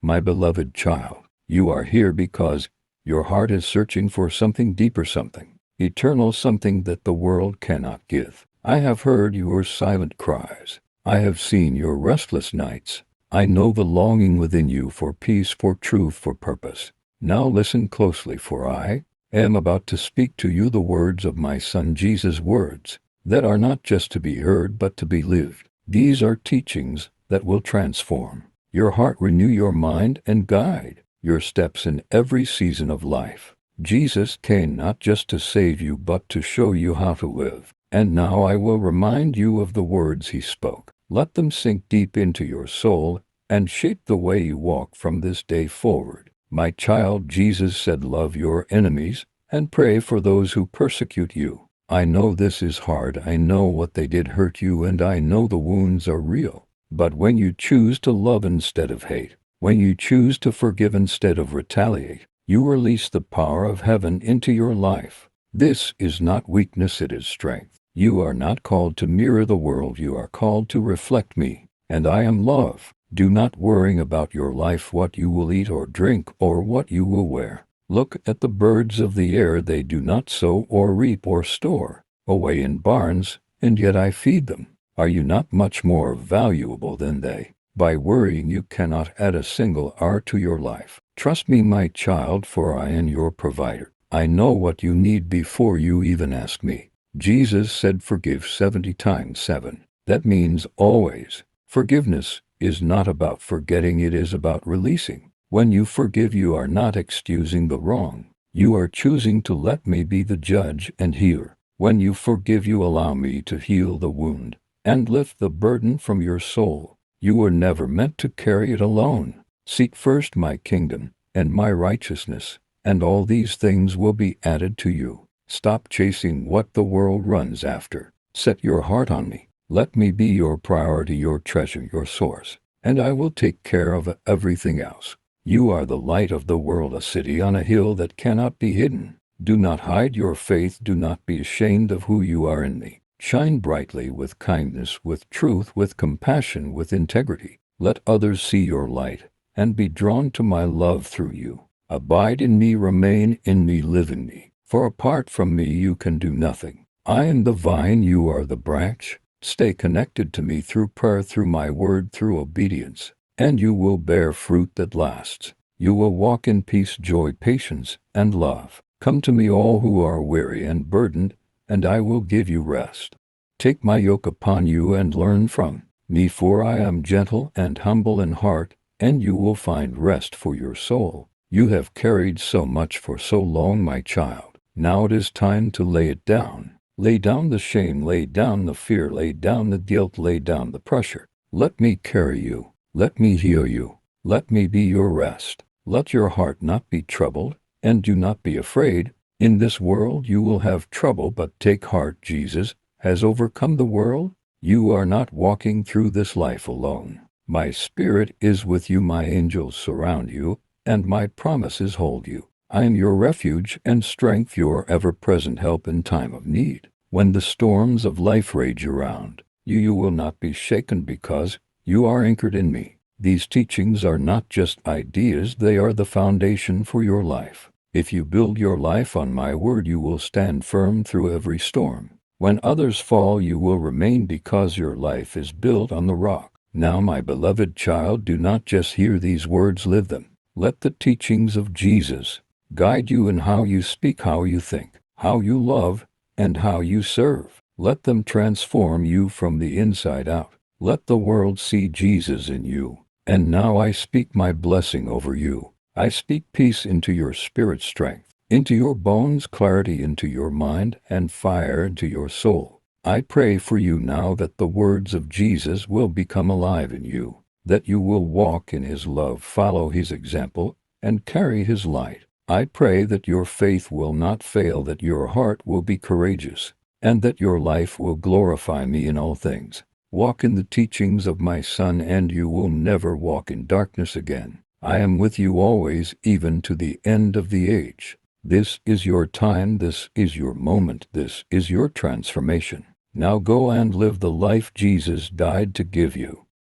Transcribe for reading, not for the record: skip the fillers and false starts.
My beloved child, you are here because your heart is searching for something deeper, something eternal, something that the world cannot give. I have heard your silent cries. I have seen your restless nights. I know the longing within you for peace, for truth, for purpose. Now listen closely, for I am about to speak to you the words of my Son Jesus, words that are not just to be heard but to be lived. These are teachings that will transform your heart, renew your mind, and guide your steps in every season of life. Jesus came not just to save you but to show you how to live. And now I will remind you of the words he spoke. Let them sink deep into your soul and shape the way you walk from this day forward. My child, Jesus said, love your enemies and pray for those who persecute you. I know this is hard. I know what they did hurt you, and I know the wounds are real. But when you choose to love instead of hate, when you choose to forgive instead of retaliate, you release the power of heaven into your life. This is not weakness, it is strength. You are not called to mirror the world, you are called to reflect me, and I am love. Do not worry about your life, what you will eat or drink, or what you will wear. Look at the birds of the air, they do not sow or reap or store away in barns, and yet I feed them. Are you not much more valuable than they? By worrying you cannot add a single hour to your life. Trust me, my child, for I am your provider. I know what you need before you even ask me. Jesus said forgive 70 times 7. That means always. Forgiveness is not about forgetting, it is about releasing. When you forgive, you are not excusing the wrong. You are choosing to let me be the judge and healer. When you forgive, you allow me to heal the wound and lift the burden from your soul. You were never meant to carry it alone. Seek first my kingdom and my righteousness, and all these things will be added to you. Stop chasing what the world runs after. Set your heart on me. Let me be your priority, your treasure, your source, and I will take care of everything else. You are the light of the world, a city on a hill that cannot be hidden. Do not hide your faith. Do not be ashamed of who you are in me. Shine brightly with kindness, with truth, with compassion, with integrity. Let others see your light and be drawn to my love through you. Abide in me, remain in me, live in me. For apart from me you can do nothing. I am the vine, you are the branch. Stay connected to me through prayer, through my word, through obedience, and you will bear fruit that lasts. You will walk in peace, joy, patience, and love. Come to me, all who are weary and burdened, and I will give you rest. Take my yoke upon you and learn from me, for I am gentle and humble in heart, and you will find rest for your soul. You have carried so much for so long, my child. Now it is time to lay it down. Lay down the shame, lay down the fear, lay down the guilt, lay down the pressure. Let me carry you. Let me heal you. Let me be your rest. Let your heart not be troubled, and do not be afraid. In this world you will have trouble, but take heart, Jesus has overcome the world. You are not walking through this life alone. My Spirit is with you, my angels surround you, and my promises hold you. I am your refuge and strength, your ever-present help in time of need. When the storms of life rage around you, you will not be shaken because you are anchored in me. These teachings are not just ideas, they are the foundation for your life. If you build your life on my word, you will stand firm through every storm. When others fall, you will remain because your life is built on the rock. Now, my beloved child, do not just hear these words, live them. Let the teachings of Jesus guide you in how you speak, how you think, how you love, and how you serve. Let them transform you from the inside out. Let the world see Jesus in you. And now I speak my blessing over you. I speak peace into your spirit, strength into your bones, clarity into your mind, and fire into your soul. I pray for you now that the words of Jesus will become alive in you, that you will walk in his love, follow his example, and carry his light. I pray that your faith will not fail, that your heart will be courageous, and that your life will glorify me in all things. Walk in the teachings of my Son, and you will never walk in darkness again. I am with you always, even to the end of the age. This is your time, this is your moment, this is your transformation. Now go and live the life Jesus died to give you.